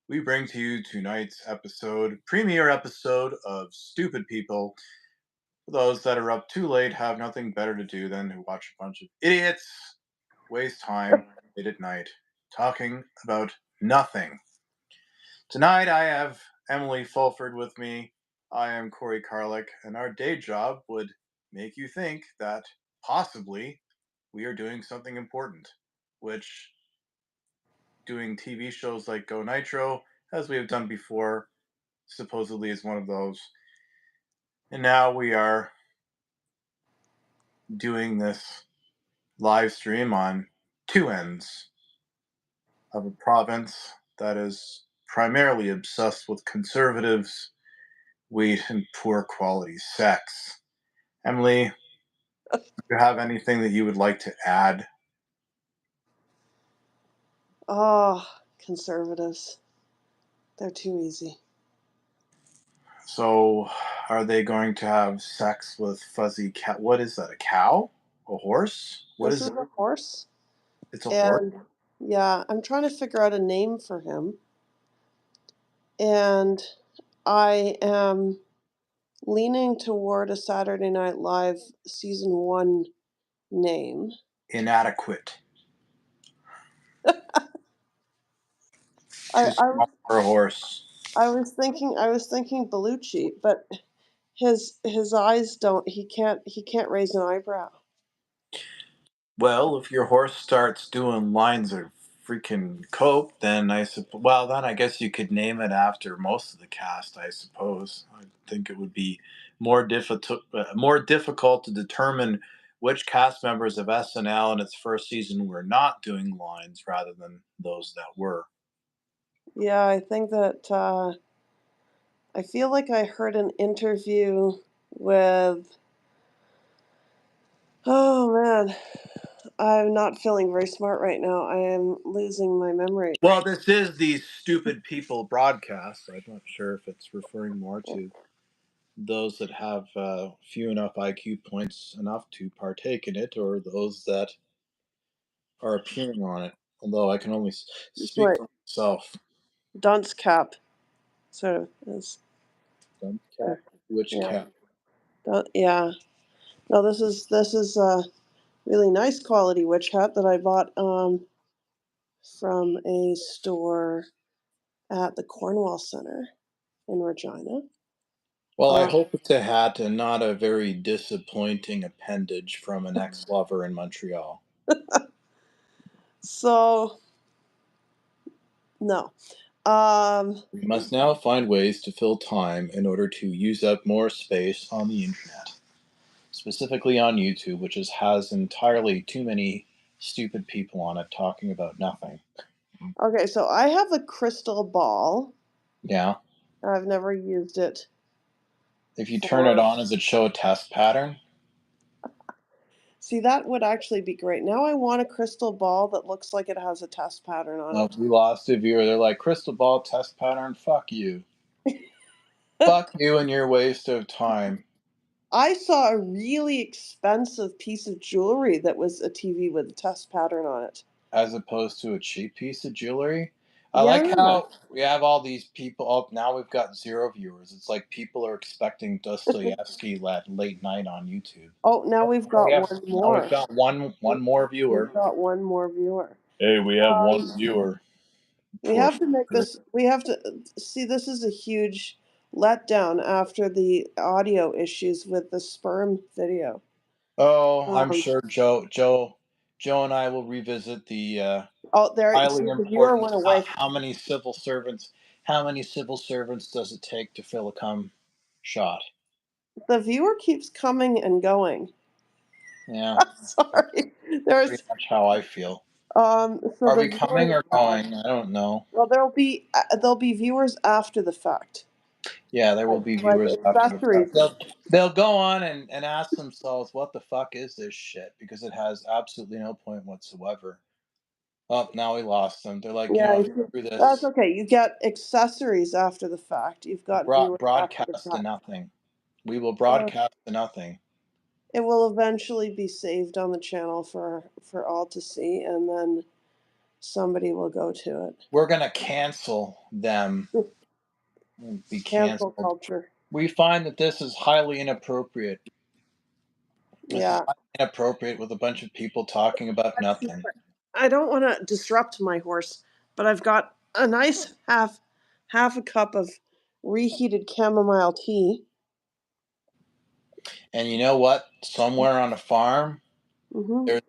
we bring to you tonight's premiere episode of Stupid People. For those that are up too late, have nothing better to do than to watch a bunch of idiots waste time late at night talking about nothing. Tonight, I have Emily Fulford with me. I am Corey Carlick, and our day job would make you think that possibly we are doing something important, which doing TV shows like Go Nitro, as we have done before, supposedly is one of those. And now we are doing this live stream on two ends of a province that is primarily obsessed with conservatives, weed, and poor quality sex. Emily, do you have anything that you would like to add? Oh, conservatives. They're too easy. So, are they going to have sex with fuzzy cat? What is that? A cow? A horse? What This is is it? a horse, It's a horse. and yeah, I'm trying to figure out a name for him, and I am leaning toward a Saturday Night Live season one name. Inadequate. I, Too I was small for a horse. I was thinking Belushi, but his eyes don't. He can't raise an eyebrow. Well, if your horse starts doing lines of freaking coke, then then I guess you could name it after most of the cast. I suppose. I think it would be more difficult to determine which cast members of SNL in its first season were not doing lines rather than those that were. Yeah, I think that I feel like I heard an interview with. Oh man, I'm not feeling very smart right now. I am losing my memory. Well, this is the Stupid People broadcast. I'm not sure if it's referring more to those that have few enough IQ points enough to partake in it, or those that are appearing on it. Although I can only It's speak like for myself. dunce cap, sort of is. Dumb cat. Which Yeah, cat? yeah. No, this is a really nice quality witch hat that I bought from a store at the Cornwall Center in Regina. Well, I Uh, hope it's a hat and not a very disappointing appendage from an ex lover in Montreal. so no. Um, We must now find ways to fill time in order to use up more space on the internet, specifically on YouTube, which has entirely too many stupid people on it talking about nothing. okay, so I have a crystal ball. Yeah. I've never used it If you turn it for. on, does it show a test pattern? See, that would actually be great. Now I want a crystal ball that looks like it has a test pattern on Well, it. we lost a viewer. They're like, crystal ball test pattern, fuck you. Fuck you and your waste of time. I saw a really expensive piece of jewelry that was a TV with a test pattern on it. As opposed to a cheap piece of jewelry. I like Yeah. how we have all these people. Oh, now we've got zero viewers. It's like people are expecting Dostoevsky late night on YouTube. Oh, now we've Oh, got one now we've more. got one more viewer. We've got one more viewer. Hey, we have one Um, viewer. we Poor have to make fucker. this. We have to see. This is a huge letdown after the audio issues with the sperm video. Oh, I'm Um, sure Joe and I will revisit the oh, there. highly See, the viewer important. went away. How many civil servants does it take to fill a cum shot? The viewer keeps coming and going. Yeah, Sorry. pretty There's much how I feel. so Are the we viewer coming or going? I don't know. well there'll be viewers after the fact. Yeah, there will be Like viewers after the fact. accessories. They'll go on and ask themselves, what the fuck is this shit? Because it has absolutely no point whatsoever. Oh, now we lost them. They're like, Yeah, screw that's this. okay. You get accessories after the fact. You've got viewers after the Broadcast to fact. nothing. We will Uh, broadcast to nothing. it will eventually be saved on the channel for all to see, and then somebody will go to it. We're gonna cancel them. Be Cancel canceled. culture. We find that this is highly inappropriate. This is Yeah. highly inappropriate with a bunch of people talking about Let's see. nothing. I don't want to disrupt my horse, but I've got a nice half a cup of reheated chamomile tea. And you know what? Somewhere on a farm, Hmm. there's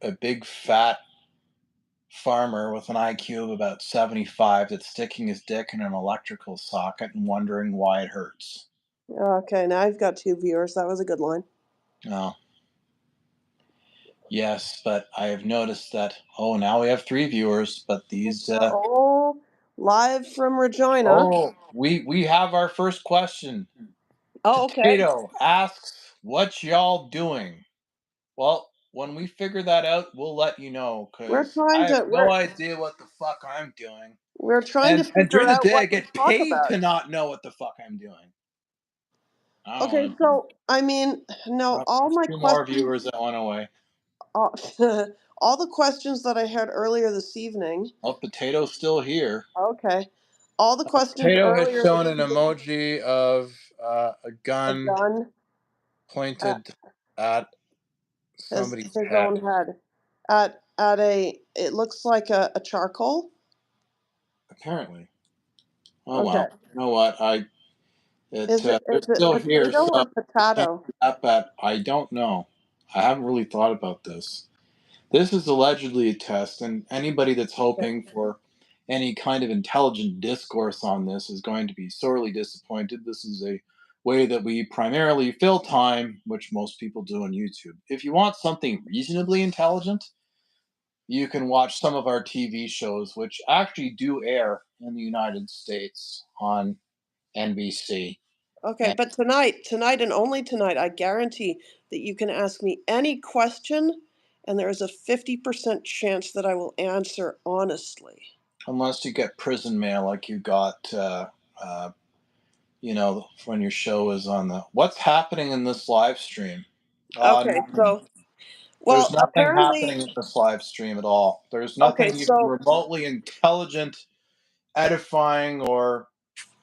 a big fat farmer with an IQ of about 75 that's sticking his dick in an electrical socket and wondering why it hurts. Okay, now I've got 2 viewers. That was a good line. Oh, yes, but I have noticed that, oh, now we have 3 viewers, but these, Oh, live from Regina. oh, we have our first question. Oh, okay. Potato asks, what y'all doing? Well, when we figure that out, we'll let you know We're because trying I have to no we're idea what the fuck I'm doing. we're trying to And during figure the out day, what I to get talk paid about. to not know what the fuck I'm doing. I don't Okay, want to. so I mean, no, Well, all there's my 2 more questions, viewers that went away. all, all the questions that I had earlier this evening. Well, Potato's still here. Okay, all the questions Potato has earlier shown this an evening. emoji of a A gun gun at pointed at somebody's his head. own head. At a, it looks like a charcoal. Apparently. Oh Okay, well. You know what? They're is it still here, potato so or potato? I don't know. I haven't really thought about this. This is allegedly a test, and anybody that's Okay. hoping for any kind of intelligent discourse on this is going to be sorely disappointed. This is a way that we primarily fill time, which most people do on YouTube. If you want something reasonably intelligent, you can watch some of our TV shows, which actually do air in the United States on NBC. Okay, And but tonight and only tonight, I guarantee that you can ask me any question, and there is a 50% chance that I will answer honestly. unless you get prison mail like you got uh, when your show is on the what's happening in this live stream. Okay, Nothing. so, There's well, nothing apparently, happening in this live stream at all. There's okay, nothing even so remotely intelligent, edifying, or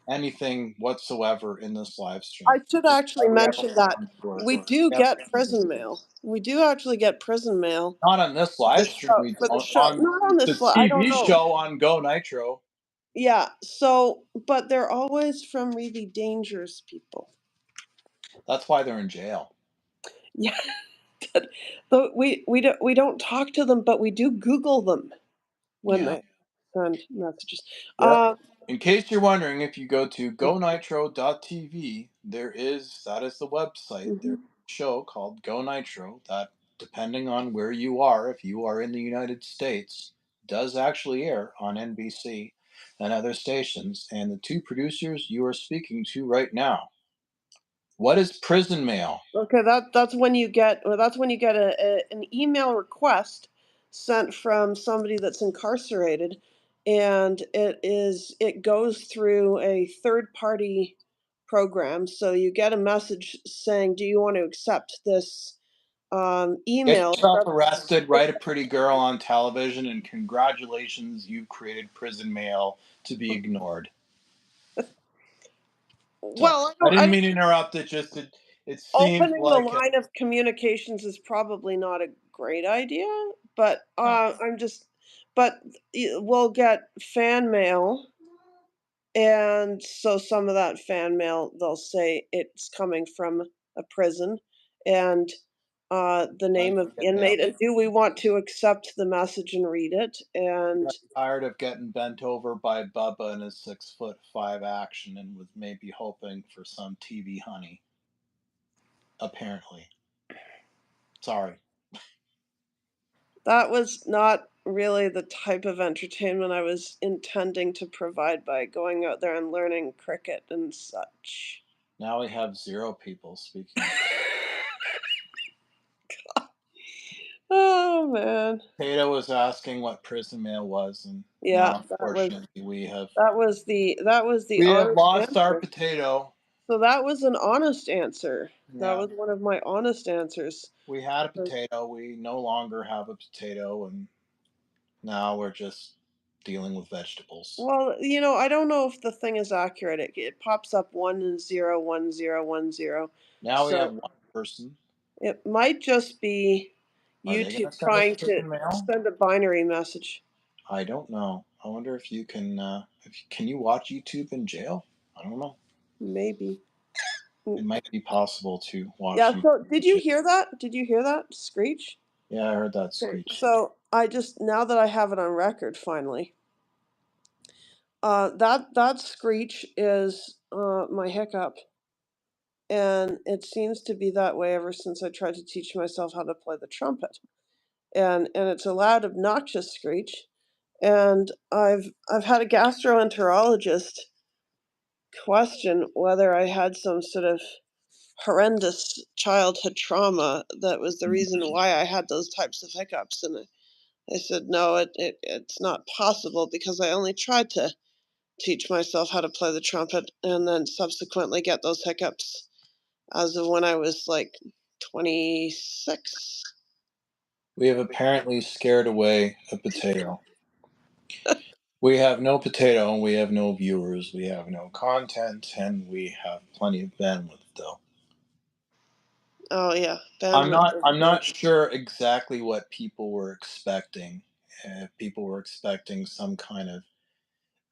anything whatsoever in this live stream. I should This is actually why we have a mention that forum for we do yes, get prison mail. We do actually get prison mail not on this for the live stream. show, We for the don't show. on Not on the this. I don't TV know. show on Go Nitro. Yeah. So, but they're always from really dangerous people. That's why they're in jail. Yeah. But we don't talk to them, but we do Google them when Yeah. they send messages. Yep. Uh, In case you're wondering, if you go to gonitro.tv, that is the website. There's mhm. a show called Go Nitro that, depending on where you are, if you are in the United States, does actually air on NBC and other stations. And the 2 producers you are speaking to right now. What is prison mail? Okay, that's when you get an email request sent from somebody that's incarcerated, and it goes through a third party program. So you get a message saying, "Do you want to accept this Get email yourself from?" arrested, write a pretty girl on television, and congratulations, you've created prison mail to be ignored. Sorry. Well, I I didn't don't. mean to interrupt. It seems Opening the like line of communications is probably not a great idea, but no. but we'll get fan mail, and so some of that fan mail, they'll say it's coming from a prison, and the I name of get mail. inmate, and do we want to accept the message and read it? And Got tired of getting bent over by Bubba in his 6'5" action and was maybe hoping for some TV honey. Apparently. Sorry. that was not really the type of entertainment I was intending to provide by going out there and learning cricket and such. Now we have 0 people speaking. Oh man. Tato was asking what prison mail was, and Yeah, now unfortunately that was the we have honest lost our answer. potato. So that was an honest answer. That Yeah. was one of my honest answers. We had a 'Cause potato. We no longer have a potato, and Now we're just dealing with vegetables. Well, I don't know if the thing is accurate. It pops up 101010. Now we have So one person. it might just be Are they going YouTube to send us trying to prison mail? send a binary message. I don't know. I wonder if you can. Can you watch YouTube in jail? I don't know. Maybe. It might be possible to watch Yeah, YouTube so in did you jail. hear that? Did you hear that screech? Yeah, I heard that Okay. screech. So I just now that I have it on record finally, that screech is my hiccup, and it seems to be that way ever since I tried to teach myself how to play the trumpet. And it's a loud, obnoxious screech. And I've had a gastroenterologist question whether I had some sort of horrendous childhood trauma that was the reason why I had those types of hiccups. And I said, no, it's not possible because I only tried to teach myself how to play the trumpet and then subsequently get those hiccups as of when I was like 26. We have apparently scared away a potato. We have no potato, and we have no viewers, we have no content, and we have plenty of bandwidth, though. Oh yeah, I'm bandwidth not. is I'm good. not sure exactly what people were expecting. People were expecting some kind of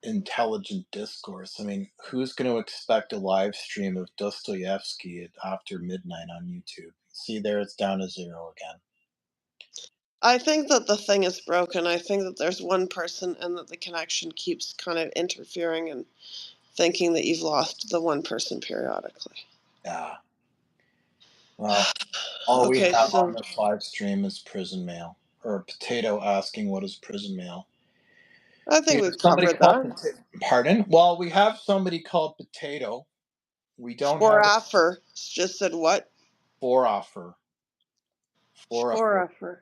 intelligent discourse. I mean, who's going to expect a live stream of Dostoevsky after midnight on YouTube? See, there it's down to zero again. I think that the thing is broken. I think that there's one person and that the connection keeps kind of interfering and thinking that you've lost the one person periodically. Yeah. Well, all we Okay, have on so this live stream is prison mail, or a potato asking what is prison mail. I We think have we've somebody covered called that. Potato. Pardon? Well, we have somebody called Potato. We don't have a Forafer just said what? four-offer. Four-offer. Forafer.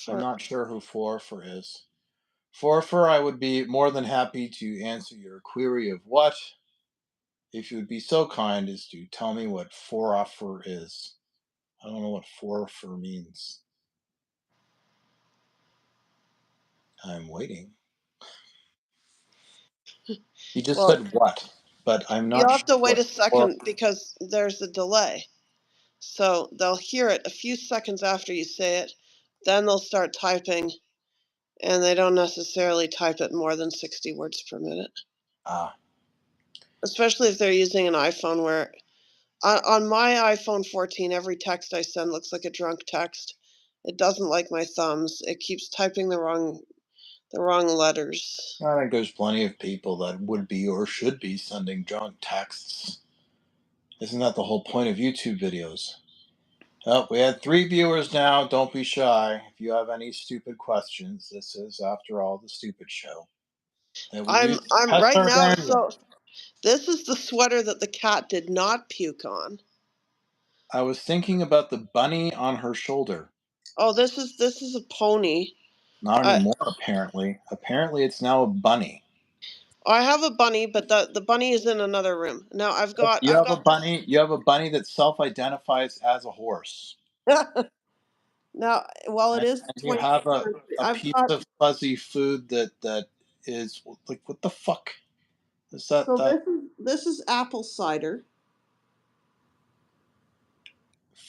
I'm For not sure who four-offer is. Four-offer, I would be more than happy to answer your query of what, if you would be so kind as to tell me what four-offer is. I don't know what four-offer means. I'm waiting. He just well, said what, but I'm you'll not have sure to wait what a four. second because there's a delay. So they'll hear it a few seconds after you say it, then they'll start typing, and they don't necessarily type it more than 60 words per minute, Ah, especially if they're using an iPhone where on my iPhone 14, every text I send looks like a drunk text. It doesn't like my thumbs. It keeps typing the wrong letters. I think there's plenty of people that would be or should be sending drunk texts. Isn't that the whole point of YouTube videos? Oh, we had 3 viewers now. Don't be shy. If you have any stupid questions, this is, after all, the stupid show that we I'm use to I'm test right our now. bandwidth. So this is the sweater that the cat did not puke on. I was thinking about the bunny on her shoulder. Oh, this is a pony. Not I anymore, apparently. Apparently, it's now a bunny. I have a bunny, but the bunny is in another room. Now I've got You I've have a got this. bunny. You have a bunny that self-identifies as a horse, Now, while it and, is the and you 21st have a, century, a I've piece got of fuzzy food that is like, what the fuck is that? so That this is apple cider.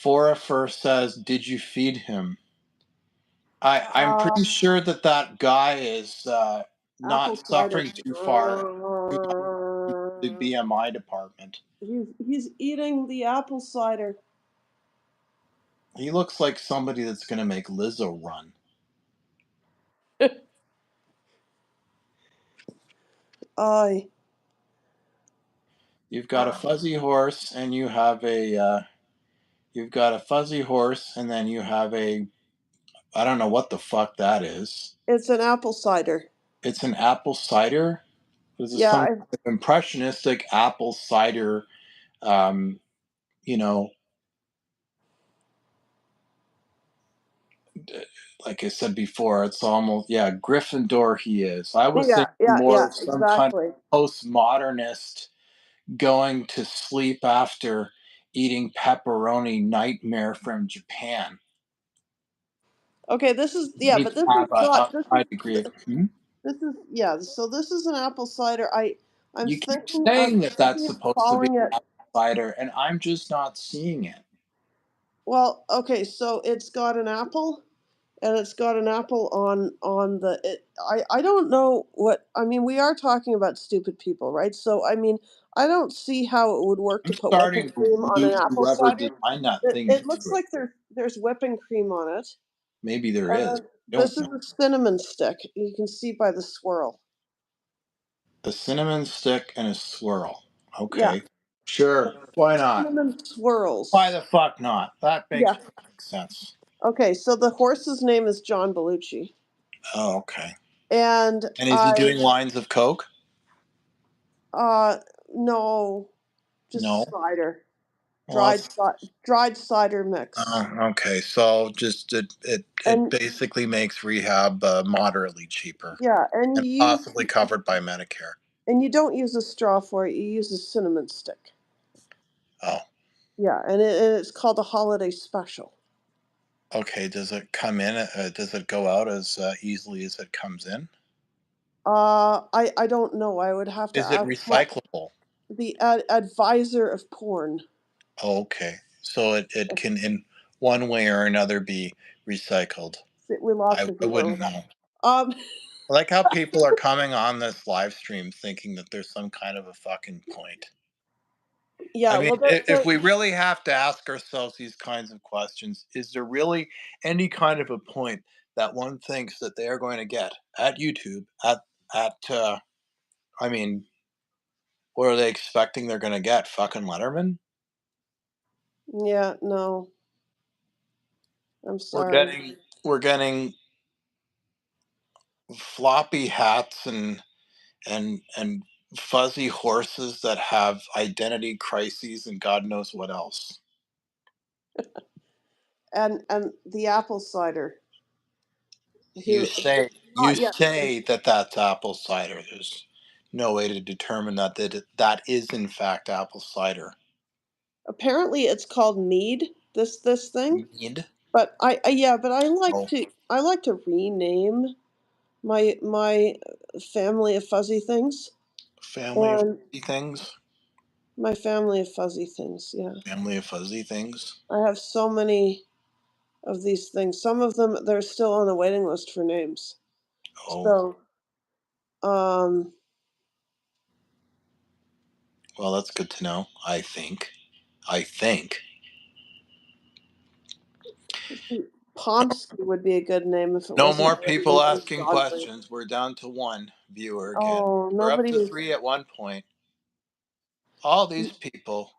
Forafer says, "Did you feed him?" I'm Uh, pretty sure that that guy is apple not cider. suffering too far. Too much in the BMI department. He's eating the apple cider. He looks like somebody that's going to make Lizzo run. I You've got a fuzzy horse, and you have a. You've got a fuzzy horse, and then you have a. I don't know what the fuck that is. It's an apple cider. It's an apple cider. This is Yeah, some kind of impressionistic apple cider. Um, you know, like I said before, it's almost, yeah, Gryffindor he is. I was yeah, thinking yeah, more yeah, of some kind exactly. of postmodernist going to sleep after eating pepperoni nightmare from Japan. Okay, this is Needs but to this is have not. a high degree of. This is So this is an apple cider. I'm You keep thinking saying that that's of supposed to be calling it. apple cider, and I'm just not seeing it. Well, okay, so it's got an apple, and it's got an apple on the. I don't know what I mean. We are talking about stupid people, right? So I mean, I don't see how it would work I'm to put whipping starting to cream on an believe apple whoever cider. designed that thing It is looks screwed. like there's whipping cream on it, Maybe there and is. then Don't this know. is a cinnamon stick. You can see by the swirl. A cinnamon stick and a swirl. Yeah, Okay. Sure. Why not? cinnamon Why swirls. the fuck not? That makes Yeah. perfect sense. Okay, so the horse's name is John Belushi, Oh, okay. and And is he doing lines of coke? uh no, No. just cider, Well, that's dried cider mix, okay. So just it and basically makes rehab moderately cheaper yeah, and possibly covered by Medicare. and you don't use a straw for it. You use a cinnamon stick. Oh, Yeah, and it's called a holiday special. okay. Does it come in? Does it go out as easily as it comes in? I don't know. I would have to Is it ask my recyclable? the advisor of porn. Okay. So it can in one way or another be recycled. We lost I a wouldn't viewer. know. Um, I like how people are coming on this live stream thinking that there's some kind of a fucking point. I yeah. mean, Well, if we really have to ask ourselves these kinds of questions, is there really any kind of a point that one thinks that they are going to get at YouTube at I mean, what are they expecting they're going to get? Fucking Letterman? yeah. No, I'm We're sorry. getting floppy hats and fuzzy horses that have identity crises and God knows what else. And the apple cider. You Who say you not yet? say that that's apple cider. There's no way to determine that is in fact apple cider. Apparently, it's called mead. This thing, Mead. but but Oh, I like to rename my family of fuzzy things, family of and fuzzy things. my family of fuzzy things. Yeah, Family of fuzzy things. I have so many of these things. Some of them they're still on the waiting list for names. Oh, So, um, well, that's good to know. I think. I think. Pomsky would be a good name if it No wasn't more already people named asking Godfrey. questions. We're down to one viewer again. Oh, We're up to three at one point. All these people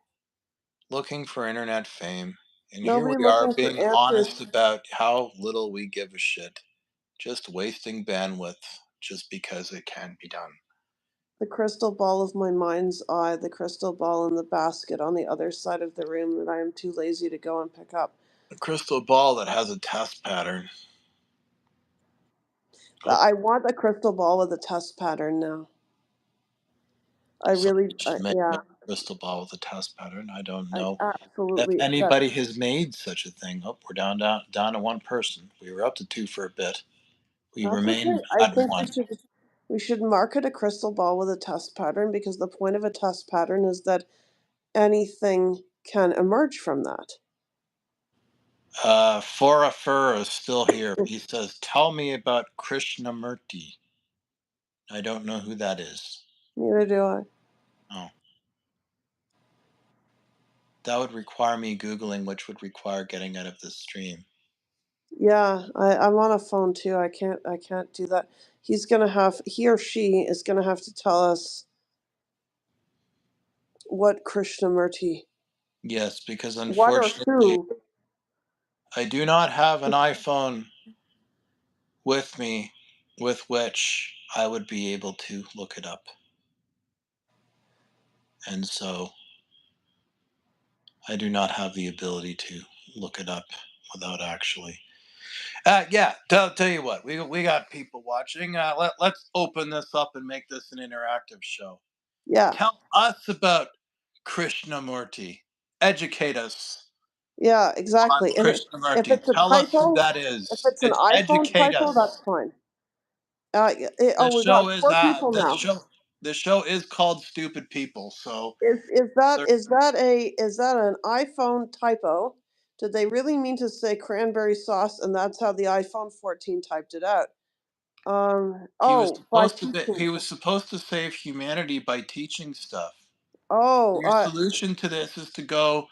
looking for internet fame. And here nobody we are looking for being answers. honest about how little we give a shit. Just wasting bandwidth just because it can be done. The crystal ball of my mind's eye, the crystal ball in the basket on the other side of the room that I am too lazy to go and pick up. A crystal ball that has a test pattern. Oh, I want a crystal ball with a test pattern now. I so really, just make a yeah, crystal ball with a test pattern. I don't I know if absolutely. anybody has made such a thing. Oh, we're down to one person. We were up to two for a bit. We That's okay. remain I at think one. we should market a crystal ball with a test pattern because the point of a test pattern is that anything can emerge from that. Fora Fur is still here. He says, "Tell me about Krishnamurti." I don't know who that is. Neither do I. Oh, that would require me googling, which would require getting out of this stream. Yeah, I'm on a phone too. I can't do that. He or she is gonna have to tell us what Krishnamurti, Yes, because one or unfortunately, two. I do not have an iPhone with me with which I would be able to look it up. And so I do not have the ability to look it up without actually. Yeah, tell you what, we got people watching. Let's open this up and make this an interactive show. Yeah, Tell us about Krishnamurti. Educate us. Yeah, exactly. And if Krishnamurti, it's a tell us who typo, that if is. it's an It's iPhone educate typo, us. that's fine. The We got show is 4 people the now. show the show is called Stupid People. So there, Is that an iPhone typo? Did they really mean to say cranberry sauce, and that's how the iPhone 14 typed it out? Oh, by teaching. he was supposed to save humanity by teaching stuff. Oh, Your solution to this is to go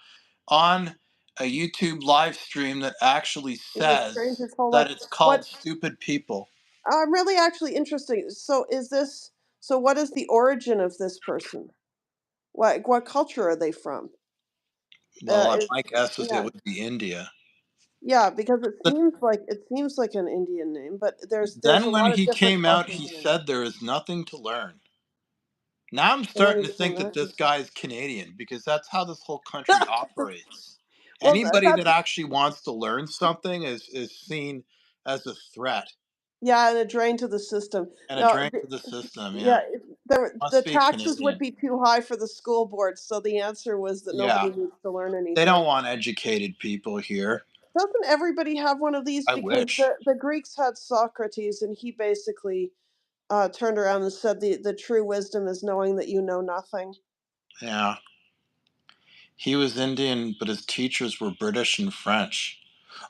on a YouTube live stream that actually he was trained says his whole that life. it's What called Stupid People. I'm really actually interesting. So what is the origin of this person? What culture are they from? Well, Is my guess is it Yeah. would be India. Yeah, because But it seems like an Indian name, but there's a then when lot of he different came out, cultures he in India. said there is nothing to learn. Now I'm And then starting he to became think that this American. guy is Canadian because that's how this whole country operates. Well, Anybody that's that actually wants to learn something is seen as a threat yeah, and a drain to the system. and a No, drain to the system. Yeah, yeah, the must be taxes would Canadian. be too high for the school board, so the answer was that Yeah, nobody needs to learn they anything. don't want educated people here. Doesn't everybody have one of these? I Because wish. the Greeks had Socrates, and he basically turned around and said the true wisdom is knowing that you know nothing. Yeah, he was Indian, but his teachers were British and French.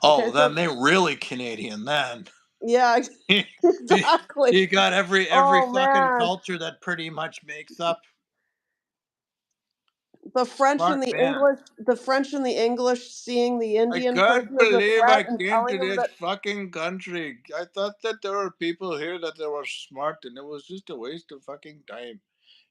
Okay, Oh, so then they really Canadian then. yeah, he, exactly. he got every Oh fucking man, culture that pretty much makes up. Smart man. The French and the English seeing the I Indian can't person as a believe threat I and came telling to them this that fucking country. I thought that there were people here that they were smart and it was just a waste of fucking time.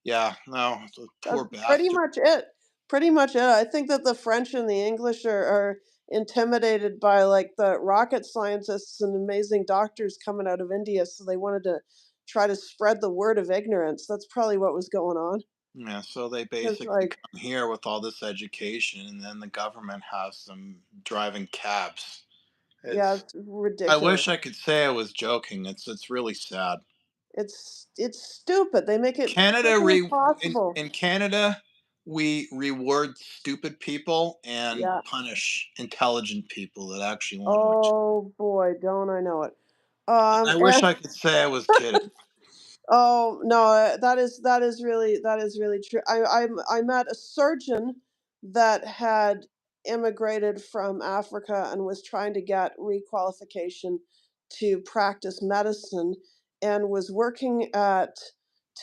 Yeah, no, the that's poor pretty bastard. much it. Pretty much it. I think that the French and the English are intimidated by like the rocket scientists and amazing doctors coming out of India, so they wanted to try to spread the word of ignorance. That's probably what was going on. Yeah, so they Because basically like, come here with all this education and then the government has them driving cabs. yeah, It's it's I ridiculous. wish I could say I was joking. It's really sad. It's stupid. They make it Canada freaking re impossible. in Canada, we reward stupid people and Yeah. punish intelligent people that actually want to achieve. Oh boy, don't I know it. I wish And I could say I was kidding. oh no, that is really true. I met a surgeon that had immigrated from Africa and was trying to get requalification to practice medicine, and was working at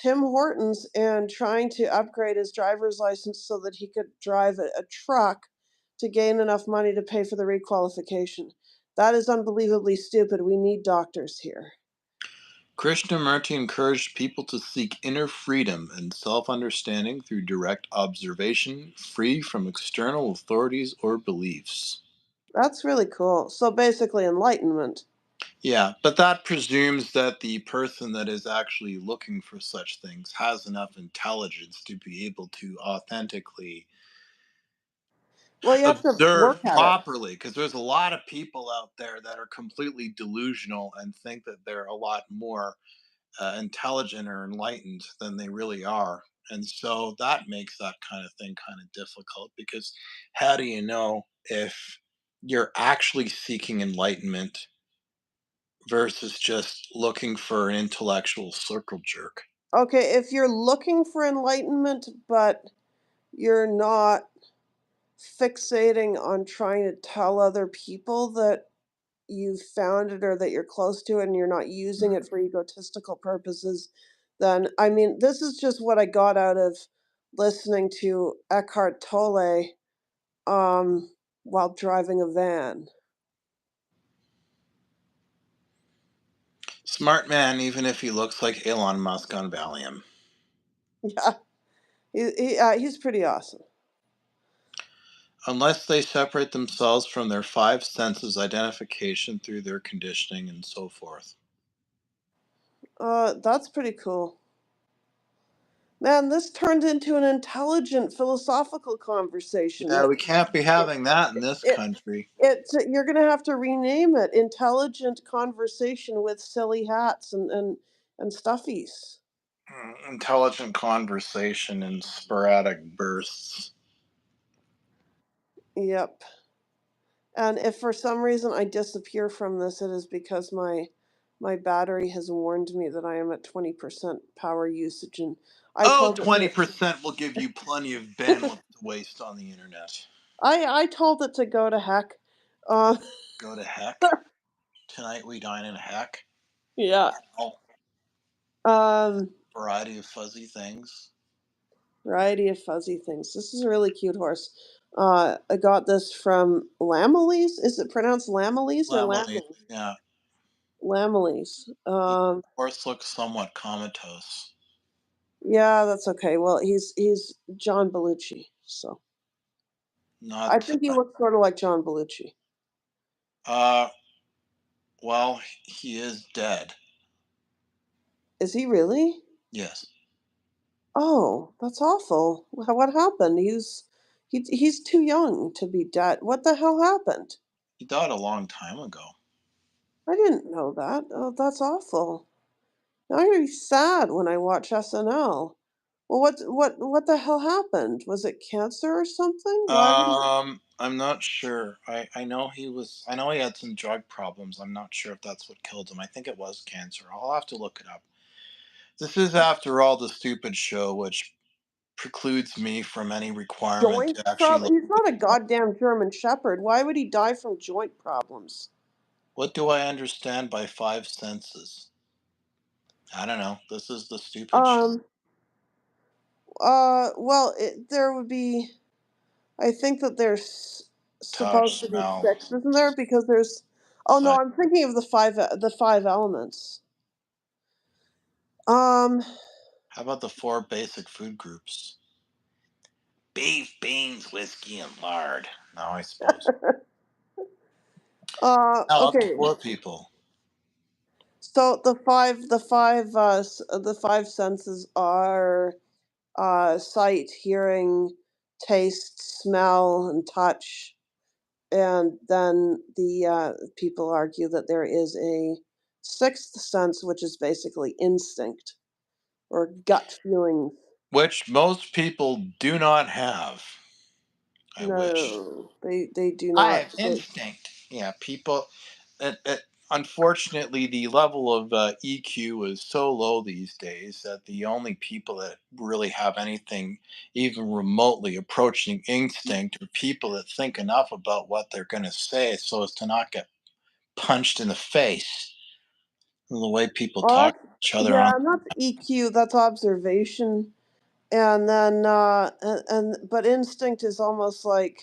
Tim Hortons and trying to upgrade his driver's license so that he could drive a truck to gain enough money to pay for the requalification. That is unbelievably stupid. We need doctors here. Krishnamurti encouraged people to seek inner freedom and self understanding through direct observation, free from external authorities or beliefs. That's really cool. So basically, enlightenment. Yeah, but that presumes that the person that is actually looking for such things has enough intelligence to be able to authentically Well, you have to work observe at it. properly because there's a lot of people out there that are completely delusional and think that they're a lot more intelligent or enlightened than they really are. And so that makes that kind of thing kind of difficult because how do you know if you're actually seeking enlightenment versus just looking for an intellectual circle jerk? Okay, if you're looking for enlightenment, but you're not fixating on trying to tell other people that you've found it or that you're close to it and you're not using it for egotistical purposes, then I mean, this is just what I got out of listening to Eckhart Tolle um, while driving a van. Smart man, even if he looks like Elon Musk on Valium. Yeah, he's pretty awesome. Unless they separate themselves from their five senses identification through their conditioning and so forth. That's pretty cool. Man, this turned into an intelligent philosophical conversation. Yeah, we can't be It, having that in this it, country. you're gonna have to rename it "Intelligent Conversation with Silly Hats and Stuffies." Intelligent conversation in sporadic bursts. Yep. And if for some reason I disappear from this, it is because my battery has warned me that I am at 20% power usage, and I Oh, told it to 20% will give you plenty of bandwidth to waste on the internet. I told it to go to heck. Uh, Go to heck. Tonight we dine in heck. yeah. All Um, variety of fuzzy things. Variety of fuzzy things. This is a really cute horse. I got this from Lameleys. Is it pronounced Lameleys or Lamely, Lameleys? yeah. Lameleys. The horse looks somewhat comatose. Yeah, that's okay. Well, he's John Belushi, so I Not, think he looks sort of like John Belushi. uh, well, he is dead. Is he really? Yes. Oh, that's awful. What happened? He's too young to be dead. What the hell happened? He died a long time ago. I didn't know that. Oh, that's awful. Now I'm gonna be sad when I watch SNL. Well, what the hell happened? Was it cancer or something? Why would he? I'm not sure. I know he had some drug problems. I'm not sure if that's what killed him. I think it was cancer. I'll have to look it up. This is after all the stupid show, which precludes me from any requirement Joint to actually problem? look. He's not a goddamn German Shepherd. Why would he die from joint problems? What do I understand by five senses? I don't know. This is the stupid Um. Well, there would be. I think that there's supposed touch, to be smell. six, isn't there? Because there's. Oh no, Sight. I'm thinking of the five elements. Um. How about the four basic food groups? Beef, beans, whiskey, and lard. No, I suppose. Now up to Okay. four people. So the five senses are sight, hearing, taste, smell, and touch. And then people argue that there is a sixth sense, which is basically instinct or gut feeling. Which most people do not have. I wish. No, they do I not. have instinct. Yeah, people. Unfortunately, the level of EQ is so low these days that the only people that really have anything even remotely approaching instinct are people that think enough about what they're going to say so as to not get punched in the face. And the way people Well, talk to each other on. yeah, and that's EQ. That's observation, and then but instinct is almost like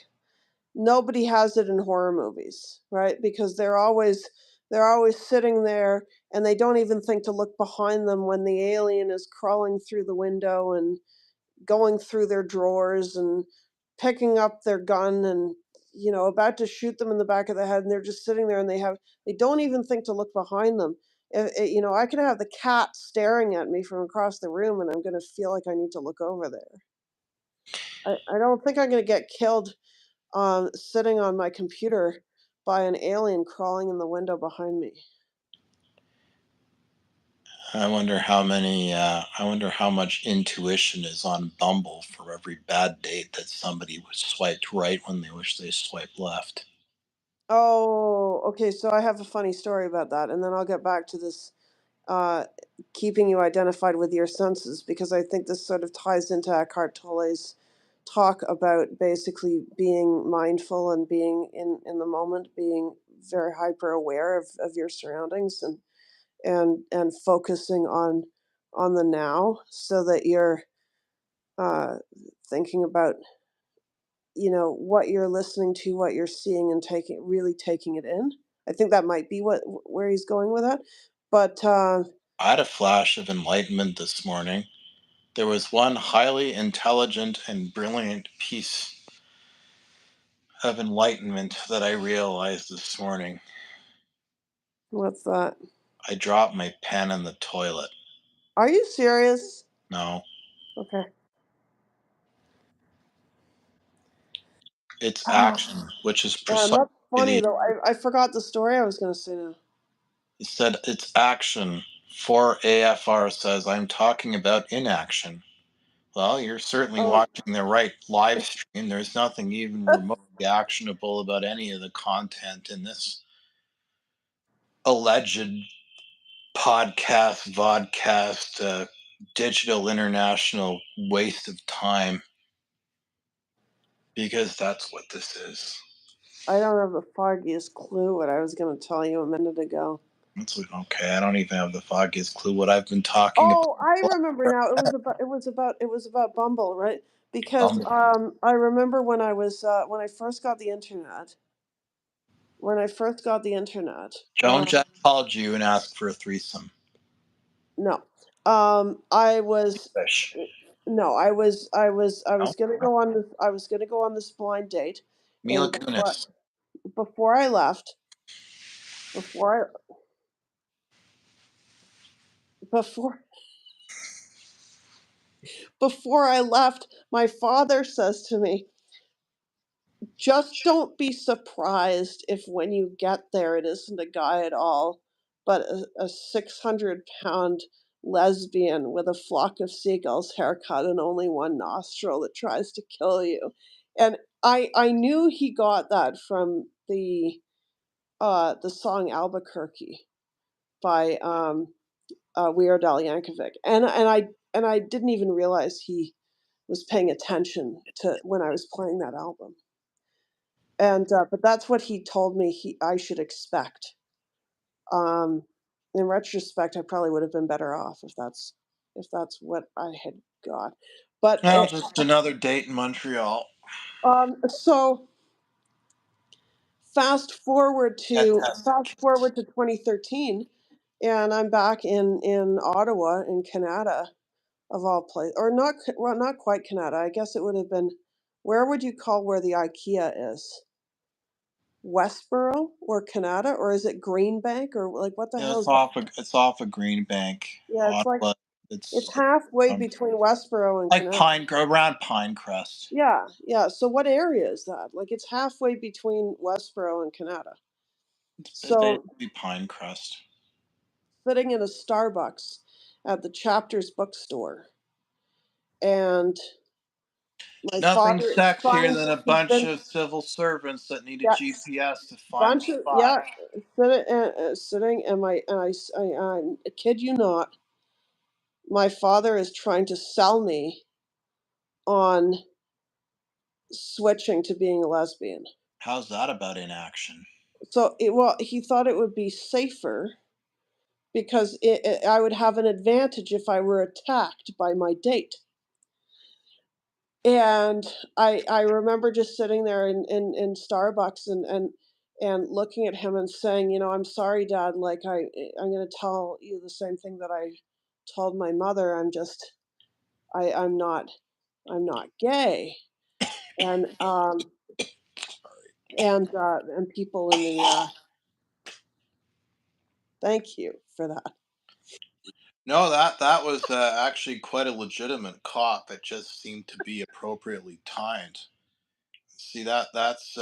nobody has it in horror movies, right? Because they're always sitting there and they don't even think to look behind them when the alien is crawling through the window and going through their drawers and picking up their gun and about to shoot them in the back of the head, and they're just sitting there and they don't even think to look behind them. I could have the cat staring at me from across the room and I'm going to feel like I need to look over there. I don't think I'm going to get killed sitting on my computer by an alien crawling in the window behind me. I wonder how many. I wonder how much intuition is on Bumble for every bad date that somebody was swiped right when they wish they swiped left. Oh, okay. So I have a funny story about that, and then I'll get back to this uh, keeping you identified with your senses, because I think this sort of ties into Eckhart Tolle's talk about basically being mindful and being in the moment, being very hyper aware of your surroundings and focusing on the now so that you're uh, thinking about what you're listening to, what you're seeing, and taking it in. I think that might be where he's going with that. But I had a flash of enlightenment this morning. There was one highly intelligent and brilliant piece of enlightenment that I realized this morning. what's that? I dropped my pen in the toilet. Are you serious? No, Okay. it's Ah, action, which is man, precisely that's funny the. though. I forgot the story I was going to say now. It said it's action. 4 AFR says I'm talking about inaction. Well, you're certainly Oh, watching the right live stream. There's nothing even remotely actionable about any of the content in this alleged podcast, vodcast, digital international waste of time, because that's what this is. I don't have the foggiest clue what I was going to tell you a minute ago. It's like, okay, I don't even have the foggiest clue what I've been talking Oh, I about. remember now. It was about Bumble, right? Because Um, I remember when I first got the internet. When I first got the internet, Joan Jett called you and asked for a threesome. no, I was Fish. no, I was No? gonna go on this blind date, Mila and before Kunis. before I left, before before before I left, my father says to me, "Just don't be surprised if when you get there it isn't a guy at all, but a 600-pound lesbian with a flock of seagulls haircut and only one nostril that tries to kill you." And I knew he got that from the song Albuquerque by Weird Al Yankovic, and I didn't even realize he was paying attention to when I was playing that album. And but that's what he told me I should expect. Um, in retrospect, I probably would have been better off if that's what I had got. But Well, just another date in Montreal. so Get tested. fast forward to 2013, and I'm back in Ottawa in Canada of all places, or not well, not quite Canada. I guess it would have been, where would you call where the IKEA is? Westboro or Canada, or is it Greenbank, or like what the Yeah, hell it's is that? off. It's off of Green Bank, Yeah, it's like Ottawa. it's It's halfway um, between Westboro and like Canada. around Pinecrest. Yeah, yeah. So what area is that? Like it's halfway between Westboro and Canada. It's So basically Pinecrest. sitting in a Starbucks at the Chapters bookstore, and my Nothing father sexier finds than a he's bunch been of civil servants that need a yeah, GPS to find a bunch of spot. yeah, sitting, and I kid you not, my father is trying to sell me on switching to being a lesbian. How's that about inaction? So well, he thought it would be safer because I would have an advantage if I were attacked by my date. And I remember just sitting there in Starbucks and looking at him and saying, I'm sorry, Dad. Like I'm going to tell you the same thing that I told my mother. I'm not gay. And and people in the thank you for that. No, that was actually quite a legitimate cop. That just seemed to be appropriately timed. See that's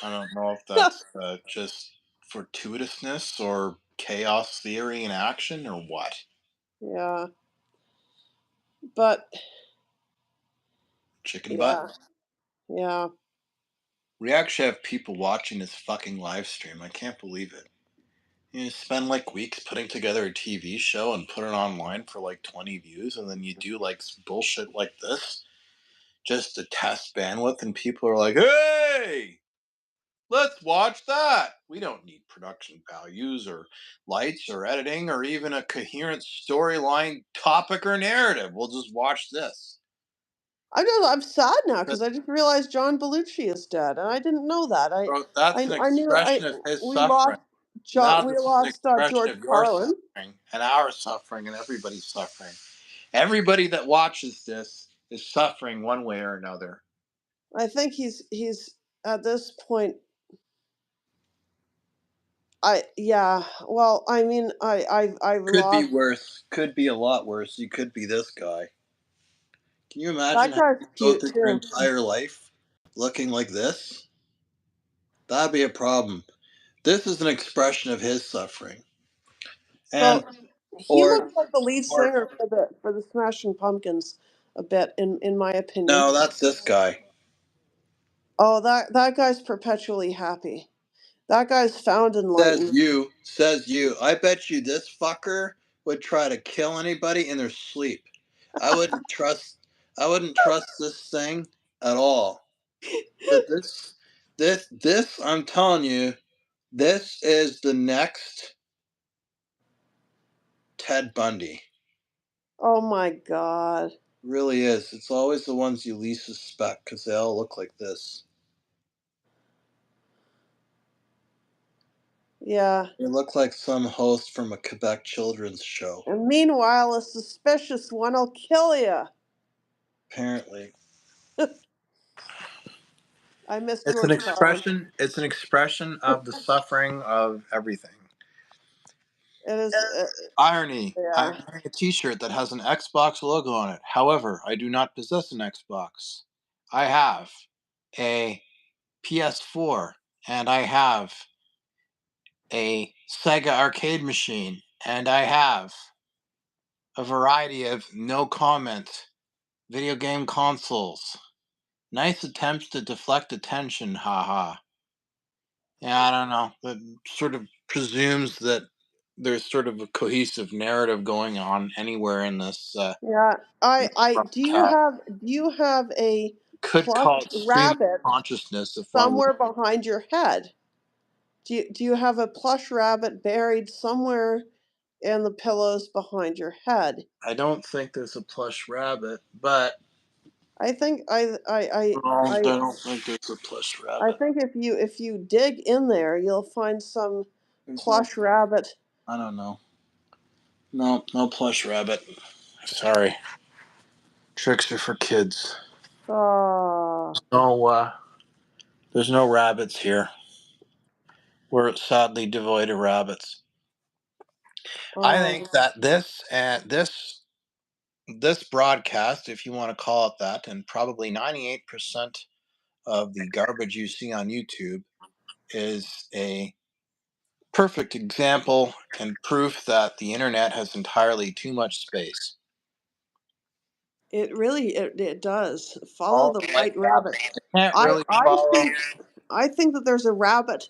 I don't know if that's just fortuitousness or chaos theory in action or what. Yeah, but Chicken butt. yeah, yeah. We actually have people watching this fucking live stream. I can't believe it. You spend like weeks putting together a TV show and put it online for like 20 views, and then you do like bullshit like this just to test bandwidth, and people are like, hey, let's watch that. We don't need production values or lights or editing or even a coherent storyline, topic, or narrative. We'll just watch this. I'm sad now because I just realized John Belushi is dead, and I didn't know that. Bro, that's an I knew expression of his we suffering. lost Now John, we this is an lost expression George of your Carlin. suffering and our suffering and everybody's suffering. Everybody that watches this is suffering one way or another. I think he's at this point. I yeah. Well, I mean, I've Could be lost. worse. Could be a lot worse. You could be this guy. Can you imagine That having guy's to go cute through your too. entire life looking like this? That'd be a problem. This is an expression of his suffering. So And He Or looks like the lead or singer for the Smashing Pumpkins a bit, in my opinion. no, that's this guy. Oh, that guy's perpetually happy. That guy's found Says enlightenment. you, says you. I bet you this fucker would try to kill anybody in their sleep. I wouldn't trust. I wouldn't trust this thing at all. But this. I'm telling you, this is the next Ted Bundy. Oh my God. Really is. It's always the ones you least suspect because they all look like this. Yeah. They look like some host from a Quebec children's show. And meanwhile, a suspicious one'll kill you. Apparently. I miss It's an George Carlin. expression. It's an expression of the suffering of everything. It is. Irony. I'm Yeah. wearing a T-shirt that has an Xbox logo on it. However, I do not possess an Xbox. I have a PS4, and I have a Sega arcade machine, and I have a variety of no comment video game consoles. Nice attempts to deflect attention, haha. Yeah, I don't know. That sort of presumes that there's sort of a cohesive narrative going on anywhere Yeah. in this Do you broadcast. have a Could plush call it stream of rabbit consciousness if one would. somewhere behind your head? Do you have a plush rabbit buried somewhere in the pillows behind your head? I don't think there's a plush rabbit, but I think no, I don't think there's a plush I rabbit. think if you dig in there, you'll find some There's no. plush rabbit. I don't know. No, no plush rabbit. Sorry. Tricks are for kids. Ah, No, there's no rabbits here. We're sadly devoid of rabbits. I oh, think that this broadcast, if you want to call it that, and probably 98% of the garbage you see on YouTube is a perfect example and proof that the internet has entirely too much space. it really it does. Follow All the like white rabbit. can't I really I follow. think I think that there's a rabbit.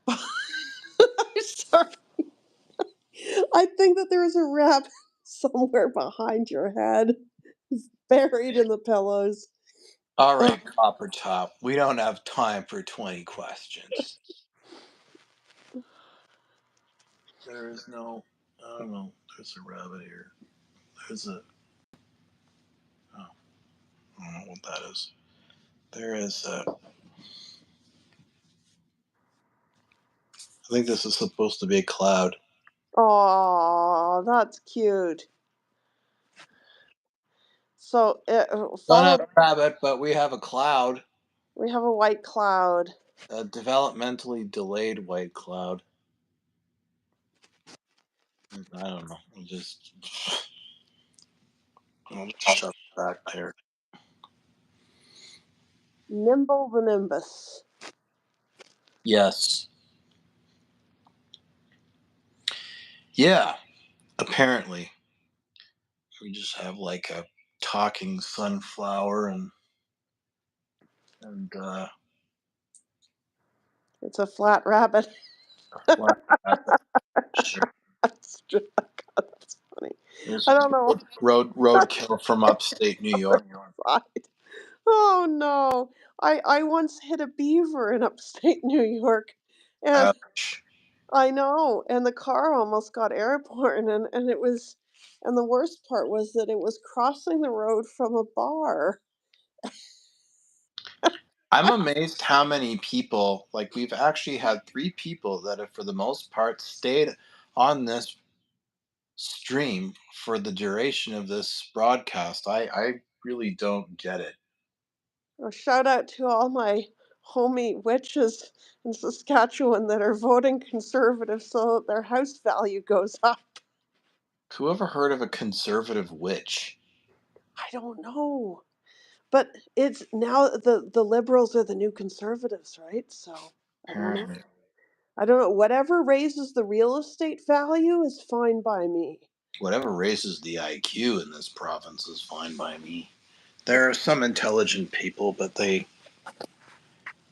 I'm sorry. I think that there is a rabbit somewhere behind your head, buried in the pillows. All Ugh. right, Copper Top. We don't have time for 20 questions. There is no. I don't know. There's a rabbit here. There's a. Oh, I don't know what that is. There is a. I think this is supposed to be a cloud. Oh, that's cute. So Don't have follow. a rabbit, but we have a cloud. We have a white cloud. A developmentally delayed white cloud. I don't know. I'll just shove it back there. Nimble the nimbus. Yes. Yeah. Apparently, we just have like a talking sunflower and It's a flat rabbit. a flat rabbit. Sure. That's funny. There's I don't know. roadkill from upstate New York. Side. Oh no. I once hit a beaver in upstate New York, and Ouch. I know, and the car almost got airborne, and it was, and the worst part was that it was crossing the road from a bar. I'm amazed how many people, like, we've actually had 3 people that have, for the most part, stayed on this stream for the duration of this broadcast. I really don't get it. A shout out to all my homie witches in Saskatchewan that are voting conservative so that their house value goes up. Who ever heard of a conservative witch? I don't know. But it's now the liberals are the new conservatives, right? So I don't know. Apparently. I don't know. Whatever raises the real estate value is fine by me. Whatever raises the IQ in this province is fine by me. There are some intelligent people, but they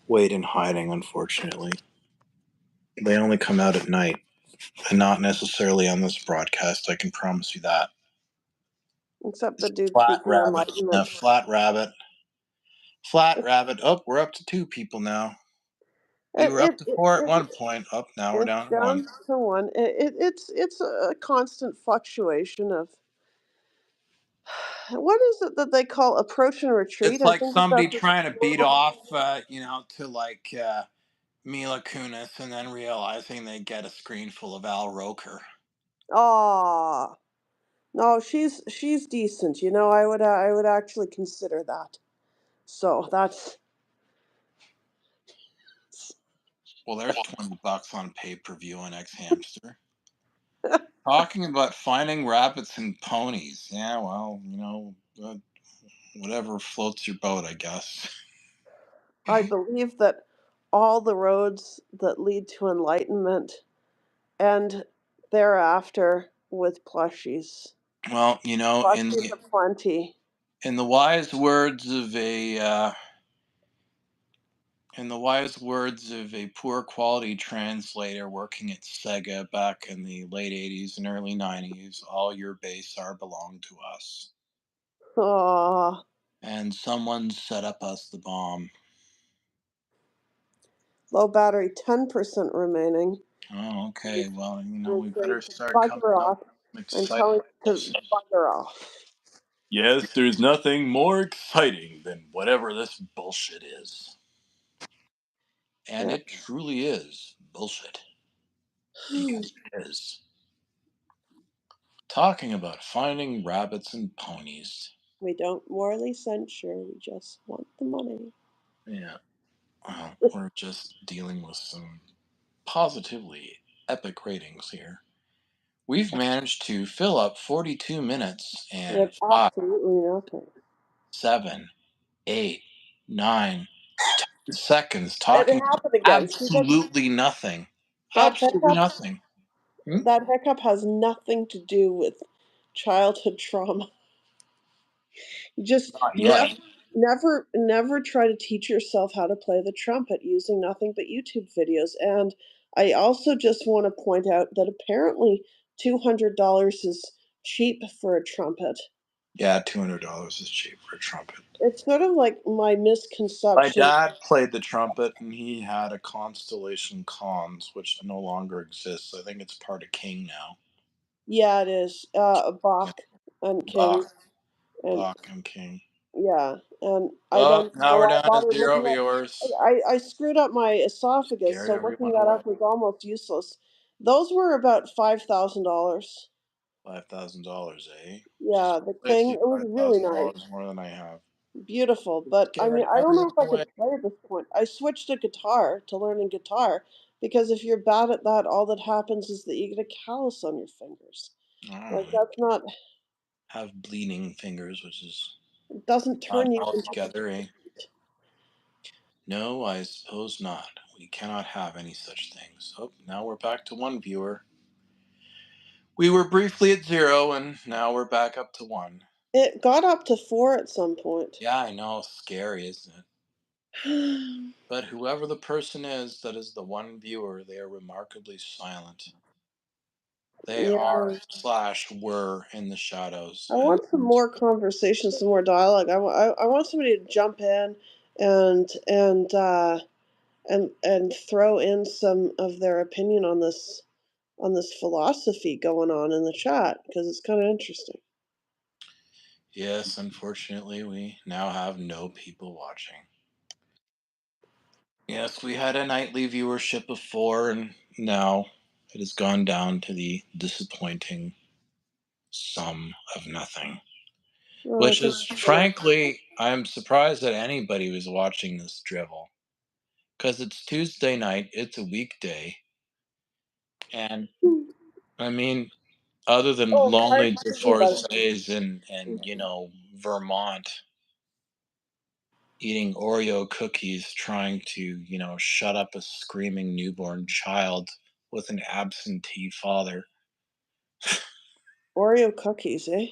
wait in hiding, unfortunately. They only come out at night, and not necessarily on this broadcast, I can promise you that. Except the dude Flat speaking rabbit. enlightenment. Flat rabbit. Flat rabbit. Oh, we're up to 2 people now. We It were up it to it, 4 at it one point. Up now we're it's down to 1. down to one. It's a constant fluctuation of what is it that they call approach and retreat? It's I like think that somebody that's trying to beat a off, to like Mila Kunis, and then realizing they get a screen full of Al Roker. ah. No, she's decent. You know, I would actually consider that. So that's Well, there's $20 on pay-per-view on X Hamster. Talking about finding rabbits and ponies. Yeah, well, whatever floats your boat, I guess. I believe that all the roads that lead to enlightenment end thereafter with plushies. Well, Plushies aplenty. in the wise words of a poor quality translator working at Sega back in the late 80s and early 90s, all your base are belong to us. Aw, And someone set up us the bomb. low battery, 10% remaining. Oh, okay. Well, I'm we saying better to start coming bugger up off. with I'm exciting telling you news. to bugger off. Yes, there's nothing more exciting than whatever this bullshit is. And Yeah. it truly is bullshit. Because it is. Talking about finding rabbits and ponies. We don't morally censure, we just want the money. Yeah. Well, we're just dealing with some positively epic ratings here. We've managed to fill up 42 minutes and With 5, absolutely nothing. 7, 8, 9, 10 seconds It talking about happened again. See, absolutely nothing. that Absolutely hiccup, nothing. Hmm? that hiccup has nothing to do with childhood trauma. You just Not yet. never try to teach yourself how to play the trumpet using nothing but YouTube videos. And I also just want to point out that apparently $200 is cheap for a trumpet. Yeah, $200 is cheap for a trumpet. It's sort of like my My misconception. dad played the trumpet, and he had a Constellation Cons, which no longer exists. I think it's part of King now. Yeah, it is. Yeah, Bach and King. Bach, And Bach and King. yeah, and I Oh, don't know now we're why I down to bothered 0 looking at. viewers. I screwed up my esophagus, Scared so looking everyone that away. up was almost useless. Those were about $5,000. $5,000, eh? Yeah, Just the wait King. till It was really nice, $5,000 more than I have. beautiful. But I Scared mean, I don't know everyone if I away. could play at this point. I switched to guitar to learning guitar because if you're bad at that, all that happens is that you get a callus on your fingers. Like Oh, that's not. have bleeding fingers, which is It doesn't not turn you into. altogether, eh? No, I suppose not. We cannot have any such things. Oh, now we're back to 1 viewer. We were briefly at 0, and now we're back up to 1. It got up to four at some point. Yeah, I know. Scary, isn't it? But whoever the person is that is the 1 viewer, they are remarkably silent. They are Yeah. slash were in the shadows. I And want some more conversation, some more dialogue. I want somebody to jump in and and throw in some of their opinion on this philosophy going on in the chat because it's kind of interesting. yes, unfortunately, we now have no people watching. Yes, we had a nightly viewership of 4, and now it has gone down to the disappointing sum of nothing. Well, I Which think is, frankly, I'm surprised that anybody was watching this drivel. Because it's Tuesday night, it's a weekday, and I mean, other than oh, lonely pardon me, by the divorcees and Vermont eating Oreo cookies, trying to shut up a screaming newborn child with an absentee father. Oreo cookies, eh?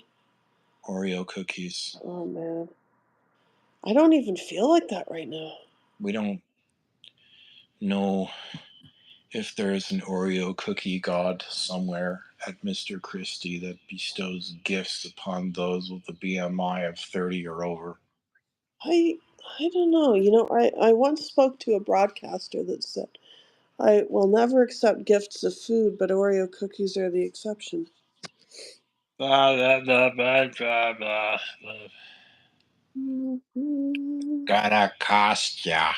Oreo cookies. Oh man. I don't even feel like that right now. We don't know if there's an Oreo cookie god somewhere at Mr. Christie that bestows gifts upon those with a BMI of 30 or over. I I don't know. I once spoke to a broadcaster that said, I will never accept gifts of food, but Oreo cookies are the exception. Blah, blah, blah, blah, blah, blah. Mhm. Gotta cost ya.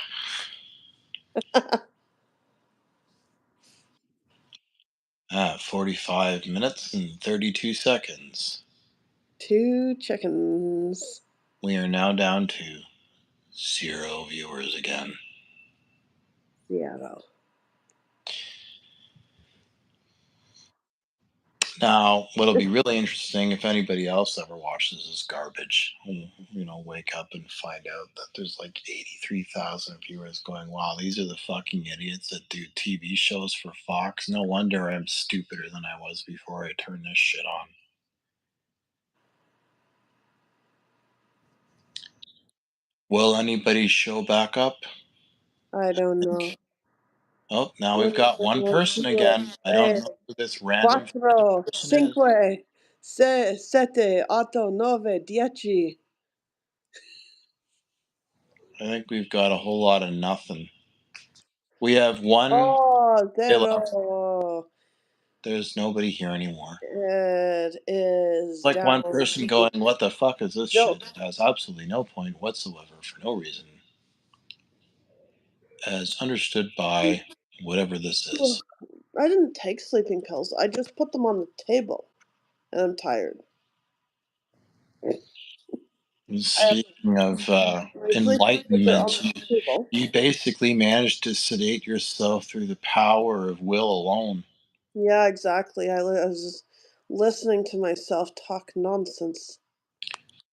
45 minutes and 32 seconds. 2 chickens. We are now down to 0 viewers again. Seattle. Now, what'll be really interesting if anybody else ever watches this garbage, wake up and find out that there's like 83,000 viewers going, wow, these are the fucking idiots that do TV shows for Fox. No wonder I'm stupider than I was before I turned this shit on. Will anybody show back up? I don't know. Oh, now we've got one We'll person do it. again. I don't Hey, know who this random quattro, person is. cinque, sette, otto, nove, dieci. I think we've got a whole lot of nothing. We have one. Oh, They left. zero. There's nobody here anymore. It is Like one down person to going, "What the fuck is this no. shit?" It has absolutely no point whatsoever for no reason, as understood by whatever this is. I didn't take sleeping pills. I just put them on the table, and I'm tired. I have Speaking of my sleeping pills are on enlightenment, the table. you basically managed to sedate yourself through the power of will alone. Yeah, exactly. I was just listening to myself talk nonsense.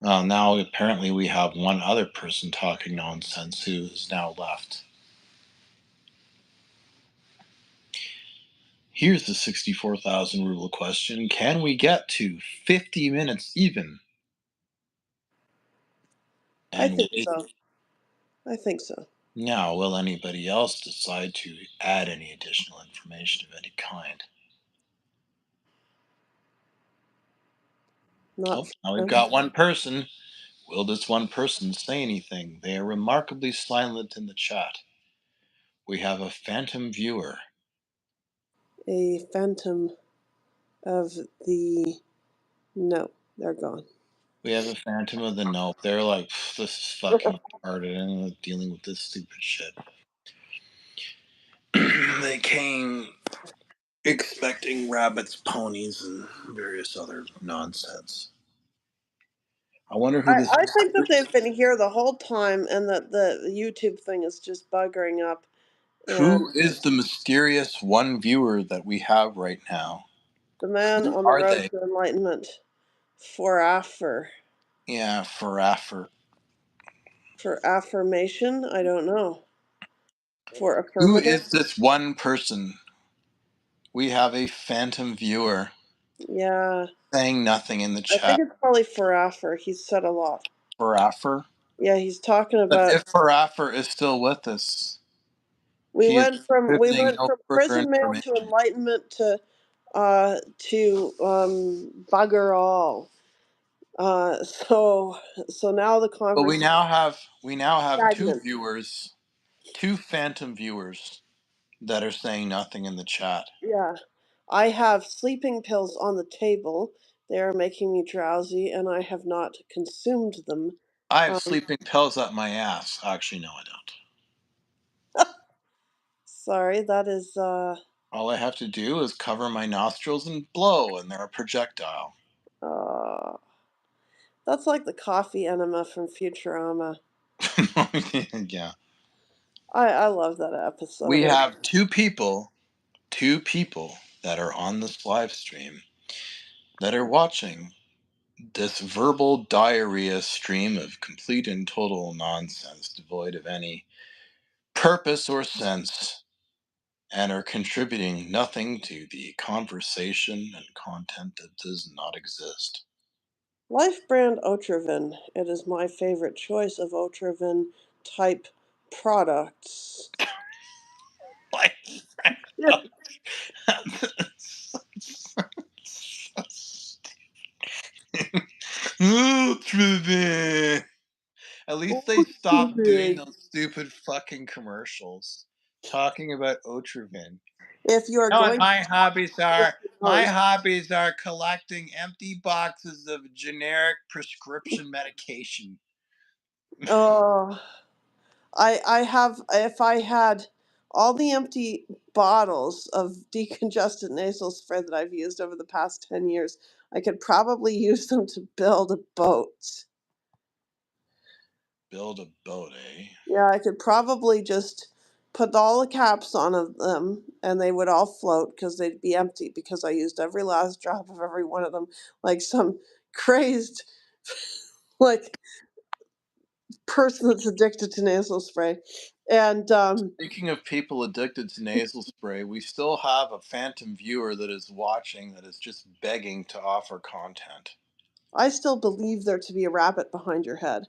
Now, apparently, we have one other person talking nonsense who is now left. Here's the 64,000 rule question. Can we get to 50 minutes even I and think wait? so. I think so. Now, will anybody else decide to add any additional information of any kind? Not Oh, for now we've them. got one person. Will this one person say anything? They are remarkably silent in the chat. We have a phantom viewer. A phantom of the no, they're gone. We have a phantom of the nope. They're like, this is fucking retarded. I'm not dealing with this stupid shit. They came expecting rabbits, ponies, and various other nonsense. I wonder who this I think that they've been here the whole time, and that the YouTube thing is just buggering up. And who is the mysterious one viewer that we have right now. the man Who on the are road they? to enlightenment for Yeah, for effort. for affirmation. I don't know. For Who affirmative. is this one person? We have a phantom viewer Yeah, saying nothing in the I think chat. it's probably for affer. He's said a lot. For effort. Yeah, he's talking But about. if Faraffer is still with us, We he is went from we contributing went no from further prison mail to information. enlightenment to bugger all. So now the But conversation we now have two stagnant. viewers, two phantom viewers that are saying nothing in the chat. Yeah, I have sleeping pills on the table. They are making me drowsy, and I have not consumed them. I have Um, sleeping pills up my ass. Actually, no, I don't. sorry, that is All I have to do is cover my nostrils and blow, and they're a projectile. uh that's like the coffee enema from Futurama. Yeah. I love that episode. We have two people that are on this live stream that are watching this verbal diarrhea stream of complete and total nonsense devoid of any purpose or sense. and are contributing nothing to the conversation and content that does not exist. Life brand Otriven. It is my favorite choice of Otriven type products. Like, Yeah. Ultraman. At least they stopped doing Otriven. those stupid fucking commercials talking about Otriven. If you are No, and going to my host, hobbies are collecting empty boxes of generic prescription medication. oh, I have, if I had all the empty bottles of decongestant nasal spray that I've used over the past 10 years, I could probably use them to build a boat. Build a boat, eh? Yeah, I could probably just put all the caps on of them and they would all float because they'd be empty because I used every last drop of every one of them like some crazed like person that's addicted to nasal spray. And Speaking of people addicted to nasal spray, we still have a phantom viewer that is watching that is just begging to offer content. I still believe there to be a rabbit behind your head.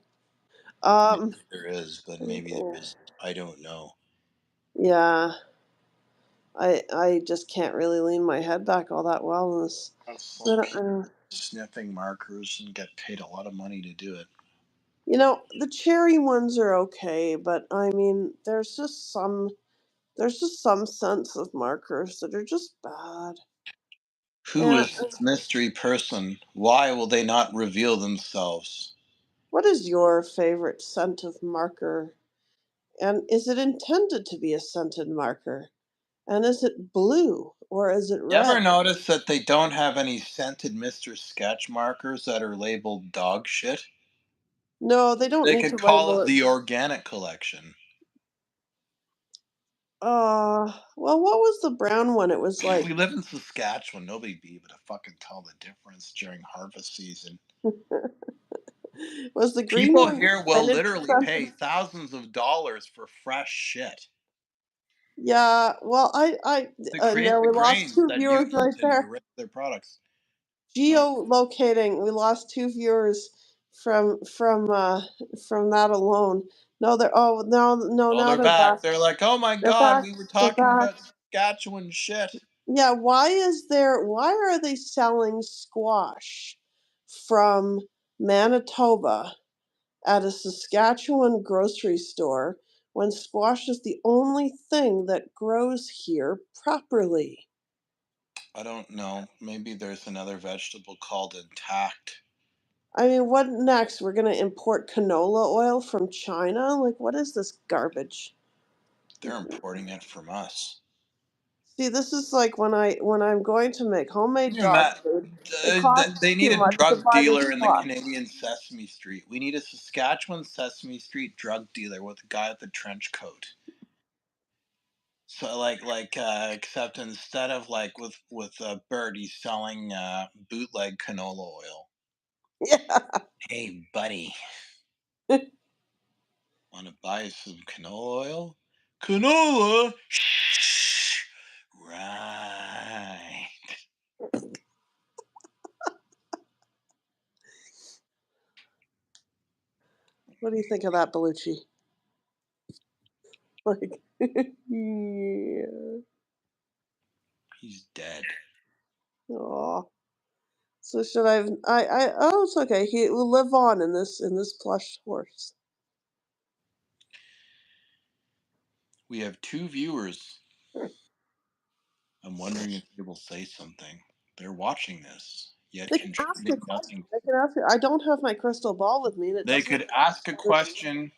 Maybe Um, there is, but maybe there isn't. I don't know. yeah, I just can't really lean my head back all that well in this. That's I like don't, people sniffing markers and get paid a lot of money to do it. the cherry ones are okay, but I mean, there's just some sense of markers that are just bad. Who And is this mystery person? Why will they not reveal themselves? what is your favorite scent of marker? And is it intended to be a scented marker? And is it blue or is it You ever red? notice that they don't have any scented Mr. Sketch markers that are labeled dog shit? No, they don't They need to could call label it it. the organic collection. Well, what was the brown one? It was like, We live in Saskatchewan. Nobody'd be able to fucking tell the difference during harvest season. was the green People one here will spinach literally pay scented? thousands of dollars for fresh shit Yeah, well, to yeah, create the we lost grains two that you viewers eat right in your there. regular products. Oh, Geolocating, we lost two viewers from from uh from that alone. No, they're oh no no oh, now they're they're back. back. They're like, oh my They're god, back. we were They're talking back. about Saskatchewan shit. Yeah, why are they selling squash from Manitoba at a Saskatchewan grocery store when squash is the only thing that grows here properly? I don't know. Maybe there's another vegetable called intact. I mean, what next? We're gonna import canola oil from China? Like, what is this garbage? They're importing it from us. See, this is like when I'm going to make homemade Can you dog ima- food. It costs They need too a much to drug buy this dealer in the squash. Canadian Sesame Street. We need a Saskatchewan Sesame Street drug dealer with a guy with a trench coat. So except instead of like with Bert, he's selling bootleg canola oil. Yeah. Hey, buddy, want to buy some canola oil? Canola? Shh. Right. What do you think of that, Belucci? Like, yeah. He's dead. Aw. So should oh, it's okay. He will live on in this plush horse. We have two viewers. I'm wondering if they will say something. They're watching this, yet They can ask a contributing question. nothing. They can ask. I don't have my crystal ball with me, and it They doesn't. could ask a question.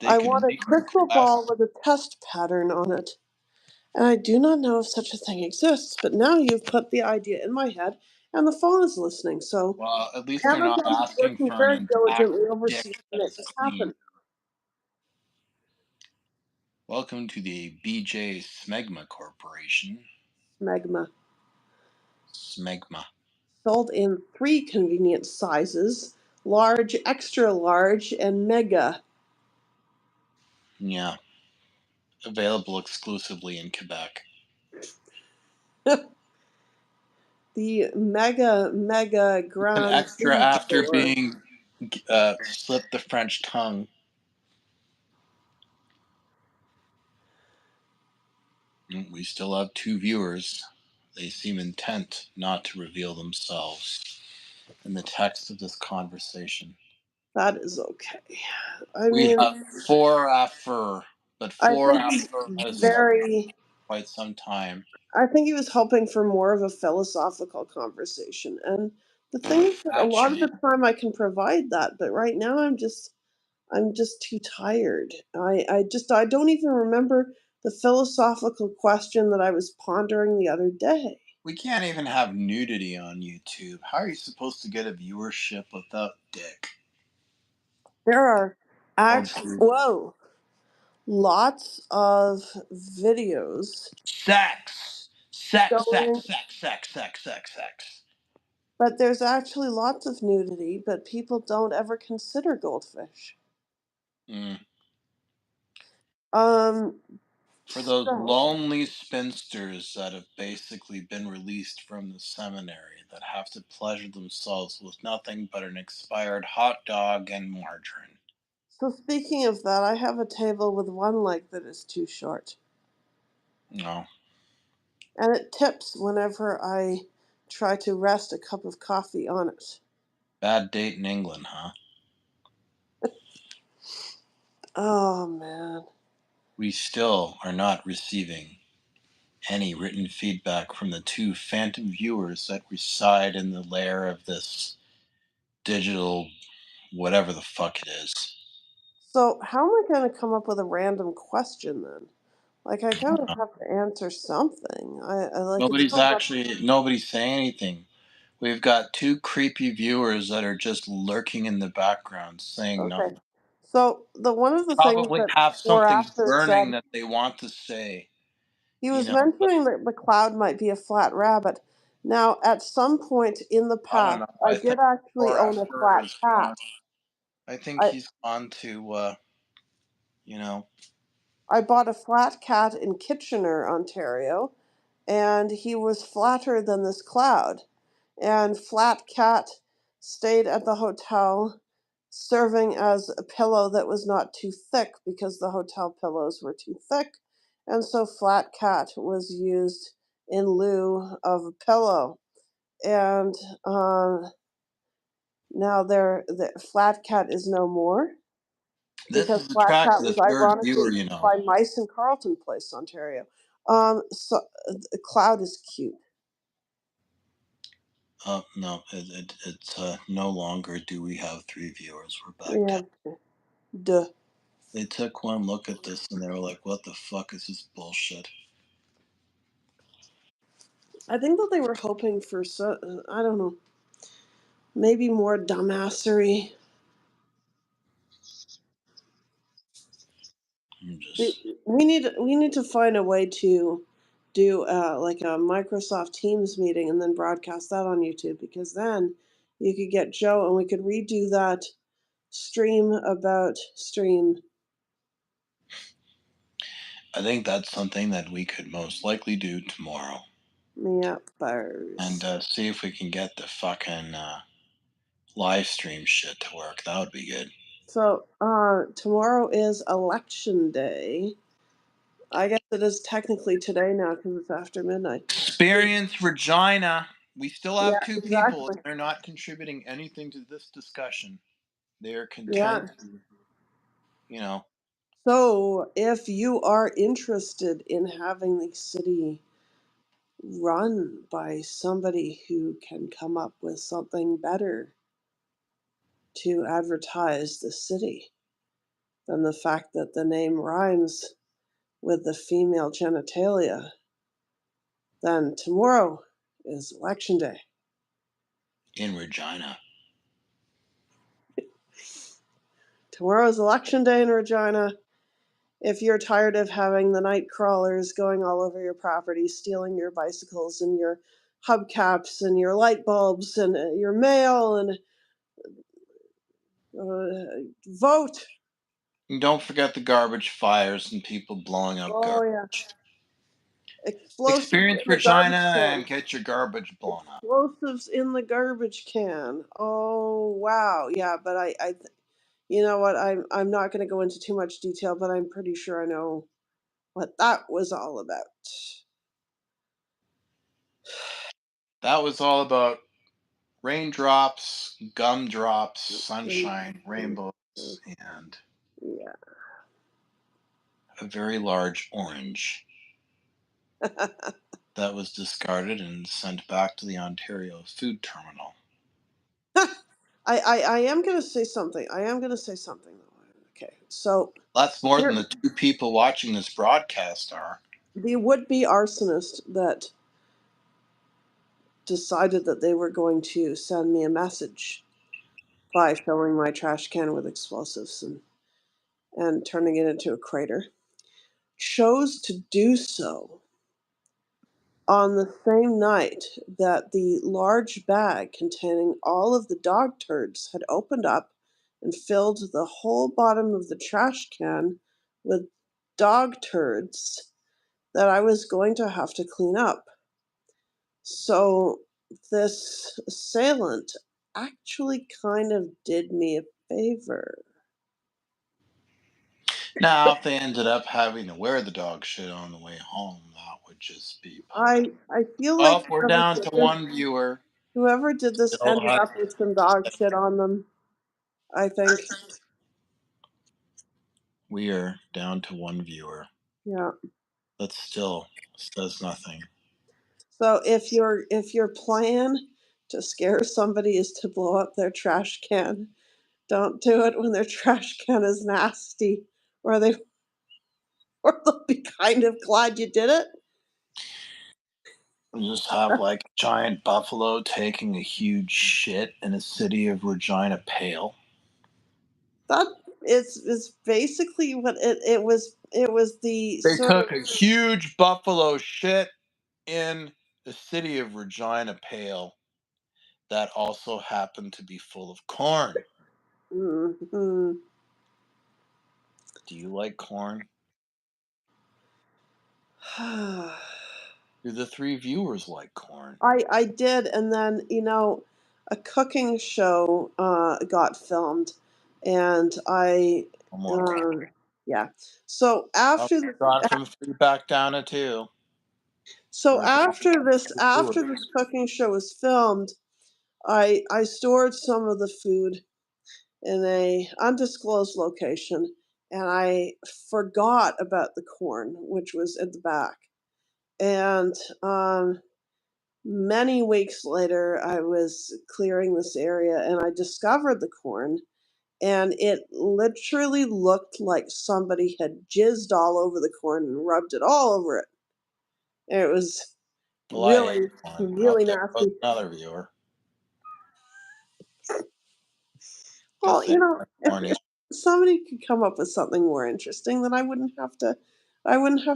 They I could want a make a crystal ball request. with a test pattern on it. And I do not know if such a thing exists, but now you've put the idea in my head, and the phone is listening. So Well, at least they're not Amazon is asking working for an very intact diligently dick overseas to that make is this clean. happen. Welcome to the BJ Smegma Corporation. Smegma. Smegma. Sold in 3 convenient sizes: large, extra large, and mega. Yeah. available exclusively in Quebec. The mega An grand extra city after tour. being slipped the French tongue. We still have 2 viewers. They seem intent not to reveal themselves in the text of this conversation. That is okay. I We mean, have 4 after, but I 4 think he's after has very. quite some time. I think he was hoping for more of a philosophical conversation, and the thing is that a lot of Actually, the time I can provide that, but right now I'm just too tired. I don't even remember the philosophical question that I was pondering the other day. we can't even have nudity on YouTube. How are you supposed to get a viewership without dick? There are Or actually, boob? whoa, lots of videos Sex! Sex, sex, showing, sex, sex, sex, sex, sex. but there's actually lots of nudity, but people don't ever consider goldfish. Mm. Um, For those so, lonely spinsters that have basically been released from the seminary that have to pleasure themselves with nothing but an expired hot dog and margarine. so speaking of that, I have a table with one leg that is too short, No. and it tips whenever I try to rest a cup of coffee on it. Bad date in England, huh? Oh man. We still are not receiving any written feedback from the 2 phantom viewers that reside in the lair of this digital whatever the fuck it is. So how am I going to come up with a random question then? Like I kind of have to answer something. I like it's so much. Nobody's saying anything. We've got 2 creepy viewers that are just lurking in the background saying Okay. nothing. So the one of the things Probably that have Four something After burning said, that they want to say, he you was know, but mentioning that the cloud might be a flat rabbit. Now, at some point in the I don't past, know. I I think did actually own a After flat has cat. gone. I think I he's gone to you know, I bought a flat cat in Kitchener, Ontario, and he was flatter than this cloud. And Flat Cat stayed at the hotel serving as a pillow that was not too thick because the hotel pillows were too thick. And so Flat Cat was used in lieu of a pillow. And now the Flat Cat is no more this because is the Flat track Cat of the was 3rd ironically viewer, eaten by mice in Carleton Place, Ontario. So the cloud is cute. Oh, no, it's no longer do we have 3 viewers. We're We back down. have duh. They took one look at this and they were like, what the fuck is this bullshit? I think that they were hoping for I don't know, maybe more dumbassery. I'm We, just, we need to find a way to do like a Microsoft Teams meeting and then broadcast that on YouTube because then you could get Joe and we could redo that stream about stream. I think that's something that we could most likely do tomorrow. Yeah, And bars. see if we can get the fucking live stream shit to work. That would be good. So tomorrow is election day. I guess it is technically today now because it's after midnight. Experience Regina. We still have Yeah, 2 people. exactly. They're not contributing anything to this discussion. They are content Yeah. to, you know, So, if you are interested in having the city run by somebody who can come up with something better to advertise the city than the fact that the name rhymes with the female genitalia, then tomorrow is election day. in Regina. Tomorrow is election day in Regina. If you're tired of having the night crawlers going all over your property, stealing your bicycles and your hubcaps and your light bulbs and your mail and vote. And don't forget the garbage fires and people blowing up Oh yeah, garbage. explosives Experience in the Regina garbage and can. get your garbage blown up. Explosives in the garbage can. Oh wow, yeah. But you know what? I'm not going to go into too much detail, but I'm pretty sure I know what that was all about. That was all about raindrops, gumdrops, Mm, sunshine, mm, rainbows, mm. and Yeah. a very large orange that was discarded and sent back to the Ontario food terminal. I am going to say something. I am going to say something. Okay. So That's more than here, the two people watching this broadcast are. the would-be arsonist that decided that they were going to send me a message by filling my trash can with explosives and turning it into a crater chose to do so on the same night that the large bag containing all of the dog turds had opened up and filled the whole bottom of the trash can with dog turds that I was going to have to clean up. So this assailant actually kind of did me a favor. Now, if they ended up having to wear the dog shit on the way home, that would just be poetic. I feel like Oh, we're down to one viewer. whoever did this Still ended has up with some dog shit on them, I think. We are down to one viewer. Yeah. That still says nothing. So if your plan to scare somebody is to blow up their trash can, don't do it when their trash can is nasty, or they or they'll be kind of glad you did it. We just have like a giant buffalo taking a huge shit in a city of Regina Pale. That is basically what it was the They sort of took a huge buffalo shit in the city of Regina Pale that also happened to be full of corn. mm, Do you like corn? mm. Do the three viewers like corn? I did, and then a cooking show got filmed, and Oh my god. uh, yeah. So Oh, after the, got from three back down to two. so We're down to two. after this cooking show was filmed, I stored some of the food in a undisclosed location, and I forgot about the corn, which was at the back, and many weeks later, I was clearing this area and I discovered the corn, and it literally looked like somebody had jizzed all over the corn and rubbed it all over it. And it was Well, I hate really, corn. Oh, really there goes nasty. another viewer. Well, Just saying, corn if is. somebody could come up with something more interesting, then I wouldn't have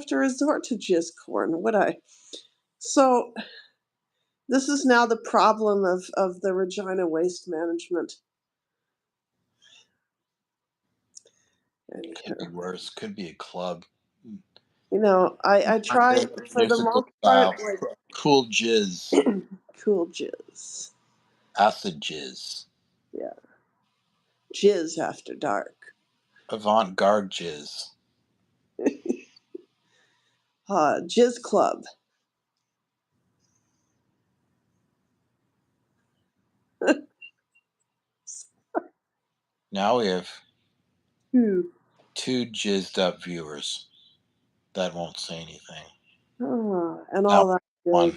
to resort to jizz corn, would I? So this is now the problem of the Regina waste management. Could be Anyhow. worse. Could be a club. I try for the Musical most part, style. Cool jizz. cool jizz. Acid jizz. Yeah, jizz after dark. Avant garde jizz. Jizz club. Now we have Hmm. two jizzed up viewers that won't say anything. And Now all that one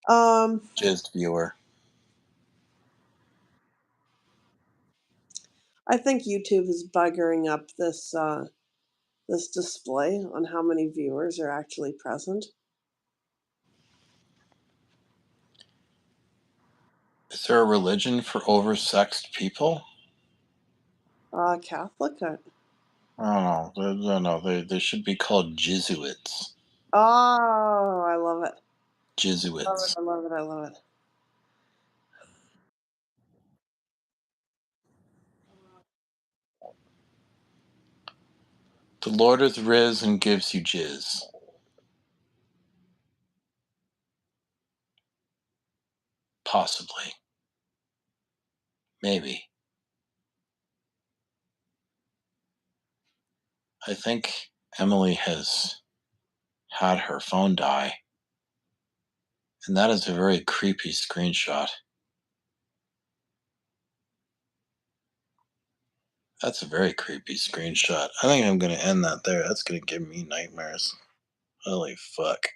jizz. Um, jizzed viewer. I think YouTube is buggering up this display on how many viewers are actually present. Is there a religion for oversexed people? Catholic. I don't know. No, they should be called Jesuits. Oh, I love it. Love it. Jesuits. I love it. I love it. The Lord is Riz and gives you jizz. Possibly. Maybe. I think Emily has had her phone die. And that is a very creepy screenshot. That's a very creepy screenshot. I think I'm going to end that there. That's going to give me nightmares. Holy fuck.